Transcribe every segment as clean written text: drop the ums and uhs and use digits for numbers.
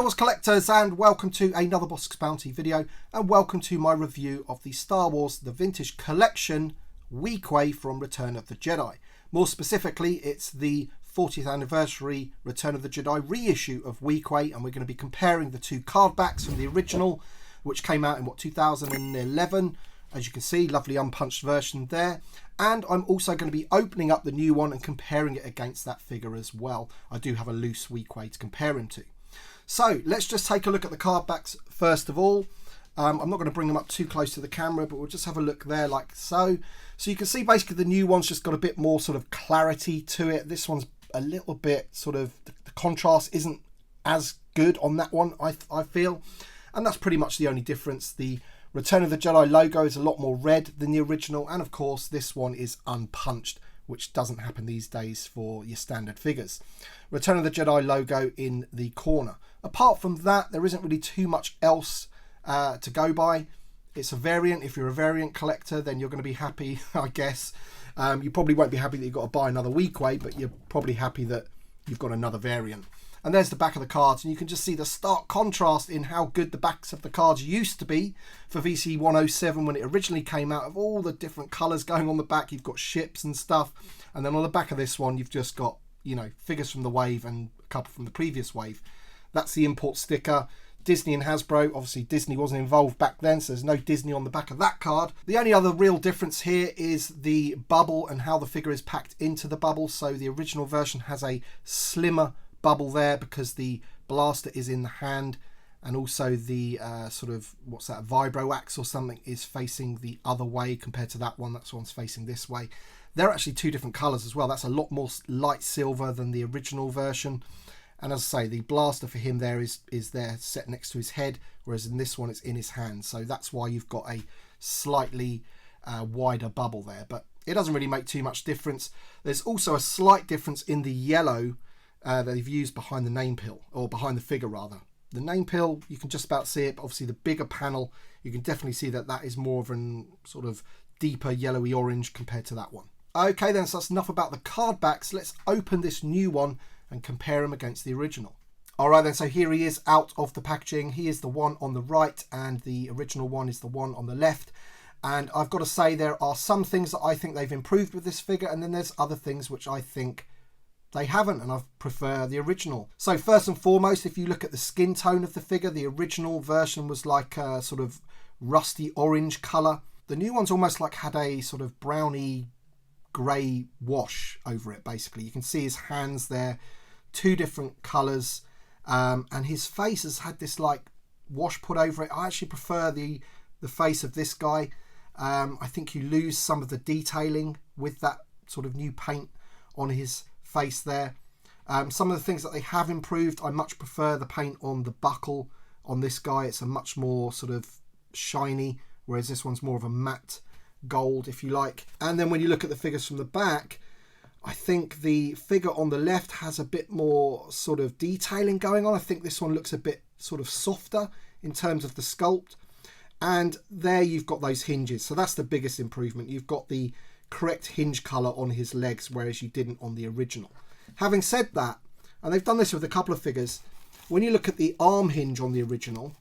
Wars collectors, and welcome to another Bossk Bounty video, and welcome to my review of the Star Wars The Vintage Collection Weequay from Return of the Jedi. More specifically, it's the 40th anniversary Return of the Jedi reissue of Weequay, and we're going to be comparing the two card backs from the original, which came out in 2011. As you can see, lovely unpunched version there. And I'm also going to be opening up the new one and comparing it against that figure as well. I do have a loose Weequay to compare him to. So let's just take a look at the card backs first of all. I'm not going to bring them up too close to the camera, but we'll just have a look there like so. So you can see basically the new one's just got a bit more sort of clarity to it. This one's a little bit sort of, the contrast isn't as good on that one, I feel. And that's pretty much the only difference. The Return of the Jedi logo is a lot more red than the original. And of course, this one is unpunched, which doesn't happen these days for your standard figures. Return of the Jedi logo in the corner. Apart from that, there isn't really too much else to go by. It's a variant. If you're a variant collector, then you're going to be happy, I guess. You probably won't be happy that you've got to buy another Weequay, but you're probably happy that you've got another variant. And there's the back of the cards, and you can just see the stark contrast in how good the backs of the cards used to be for VC 107 when it originally came out, of all the different colours going on the back. You've got ships and stuff, and then on the back of this one you've just got, you know, figures from the wave and a couple from the previous wave. That's the import sticker. Disney and Hasbro, obviously Disney wasn't involved back then, so there's no Disney on the back of that card. The only other real difference here is the bubble and how the figure is packed into the bubble. So the original version has a slimmer bubble there because the blaster is in the hand, and also the sort of, what's that, vibro axe or something is facing the other way compared to that one. That one's facing this way. They're actually two different colours as well. That's a lot more light silver than the original version. And as I say, the blaster for him there is there set next to his head, whereas in this one it's in his hand. So that's why you've got a slightly wider bubble there. But it doesn't really make too much difference. There's also a slight difference in the yellow that they've used behind the name pill, or behind the figure rather. The name pill, you can just about see it, but obviously the bigger panel, you can definitely see that that is more of an sort of deeper yellowy orange compared to that one. Okay then, so that's enough about the card backs. Let's open this new one and compare him against the original. Alright then, so here he is out of the packaging. He is the one on the right and the original one is the one on the left. And I've got to say, there are some things that I think they've improved with this figure, and then there's other things which I think they haven't, and I prefer the original. So first and foremost, if you look at the skin tone of the figure, the original version was like a sort of rusty orange colour. The new one's almost like had a sort of browny grey wash over it, basically. You can see his hands there, two different colours, and his face has had this like wash put over it. I actually prefer the face of this guy. I think you lose some of the detailing with that sort of new paint on his face there. Some of the things that they have improved, I much prefer the paint on the buckle on this guy. It's a much more sort of shiny, whereas this one's more of a matte gold, if you like. And then when you look at the figures from the back, I think the figure on the left has a bit more sort of detailing going on. I think this one looks a bit sort of softer in terms of the sculpt. And there you've got those hinges. So that's the biggest improvement. You've got the correct hinge colour on his legs, whereas you didn't on the original. Having said that, and they've done this with a couple of figures, when you look at the arm hinge on the original,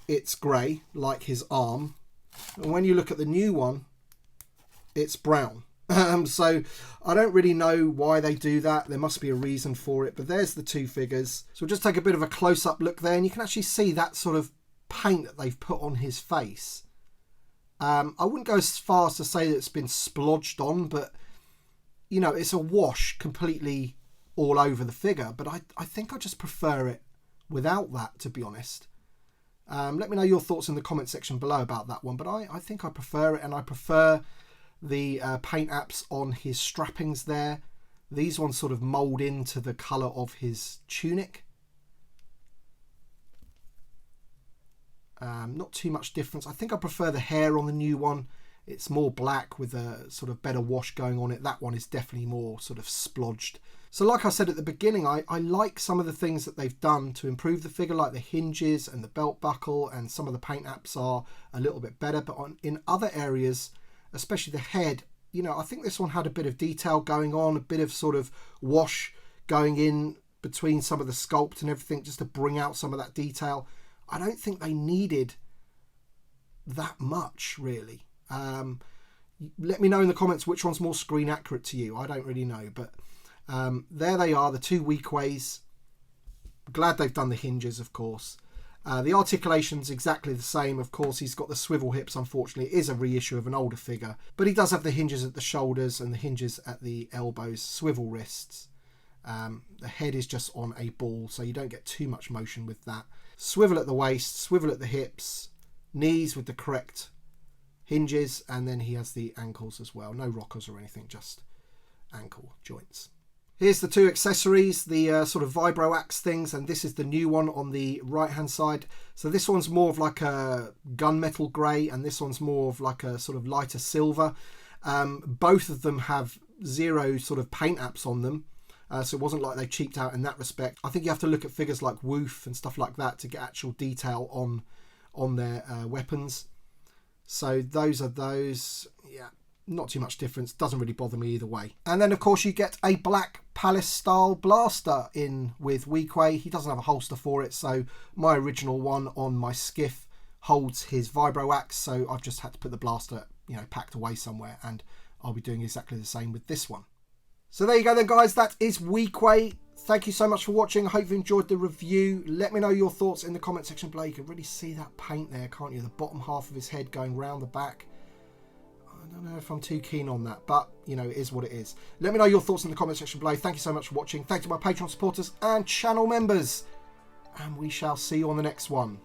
it's grey, like his arm. And when you look at the new one, it's brown. So I don't really know why they do that. There must be a reason for it, but there's the two figures. So we'll just take a bit of a close-up look there, and you can actually see that sort of paint that they've put on his face. I wouldn't go as far as to say that it's been splodged on, but you know, it's a wash completely all over the figure. But I think I just prefer it without that, to be honest. Let me know your thoughts in the comment section below about that one, but I think I prefer it, and I prefer the paint apps on his strappings there. These ones sort of mould into the colour of his tunic. Not too much difference. I think I prefer the hair on the new one. It's more black with a sort of better wash going on it. That one is definitely more sort of splodged. So like I said at the beginning, I like some of the things that they've done to improve the figure, like the hinges and the belt buckle, and some of the paint apps are a little bit better. But in other areas, especially the head, you know, I think this one had a bit of detail going on, a bit of sort of wash going in between some of the sculpt and everything, just to bring out some of that detail. I don't think they needed that much, really. Let me know in the comments which one's more screen accurate to you. I don't really know, but there they are, the two Weequays. Glad they've done the hinges, of course. The articulation's exactly the same. Of course, he's got the swivel hips. Unfortunately, it is a reissue of an older figure, but he does have the hinges at the shoulders and the hinges at the elbows, swivel wrists. The head is just on a ball, so you don't get too much motion with that. Swivel at the waist, swivel at the hips, knees with the correct hinges, and then he has the ankles as well. No rockers or anything, just ankle joints. Here's the two accessories, the sort of vibro axe things, and this is the new one on the right hand side. So this one's more of like a gunmetal grey, and this one's more of like a sort of lighter silver. Both of them have zero sort of paint apps on them, so it wasn't like they cheaped out in that respect. I think you have to look at figures like Woof and stuff like that to get actual detail on their weapons. So those are those. Yeah, not too much difference. Doesn't really bother me either way. And then, of course, you get a black Palace-style blaster in with Weequay. He doesn't have a holster for it, so my original one on my skiff holds his vibro axe, so I've just had to put the blaster, packed away somewhere, and I'll be doing exactly the same with this one. So there you go then, guys. That is Weequay. Thank you so much for watching. I hope you enjoyed the review. Let me know your thoughts in the comment section below. You can really see that paint there, can't you? The bottom half of his head going round the back. I don't know if I'm too keen on that, but, it is what it is. Let me know your thoughts in the comment section below. Thank you so much for watching. Thank you to my Patreon supporters and channel members. And we shall see you on the next one.